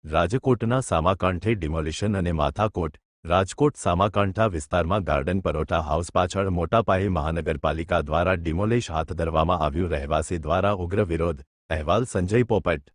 રાજકોટના સામાકાંઠે ડિમોલિશન અને માથાકોટ રાજકોટ સામાકાંઠા વિસ્તારમાં ગાર્ડન પરોઠા હાઉસ પાછળ મોટા પાયે મહાનગરપાલિકા દ્વારા ડિમોલિશ હાથ ધરવામાં આવ્યું રહેવાસી દ્વારા ઉગ્ર વિરોધ અહેવાલ સંજય પોપટ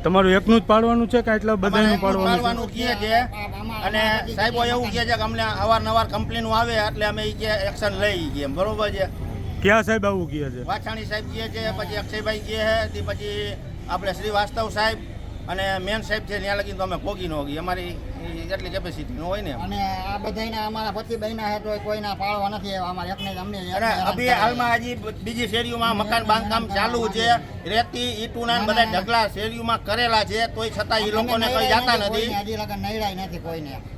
તમારું એકનું જ પાડવાનું છે કે એટલા બધાનું પાડવાનું કહે છે અને સાહેબો એવું કહે છે કે અમને અવારનવાર કમ્પ્લેનો આવે એટલે અમે એક્શન લઈ ગયા બરોબર છે. ક્યાં સાહેબ આવું કહે છે? વાછાણી સાહેબ કહે છે, પછી અક્ષયભાઈ કહે છે, પછી આપણે શ્રીવાસ્તવ સાહેબ અને મેન સાહેબ છે ત્યાં લગીને તો અમે ભોગી ન ગઈ અમારી એટલી કેપેસિટી ન હોય ને. અને આ બધાના અમારા પતિ બહેના હે તો કોઈના પાળવા નથી અમારે એકને અમને અને અભી હાલમાં હજી બીજી શેરીઓમાં મકાન બાંધકામ ચાલુ છે, રેતી ઈટુના બધા ઢગલા શેરીઓમાં કરેલા છે તોય છતાં એ લોકોને કઈ જાતા નથી. હજી લગન નૈરાય નથી કોઈને.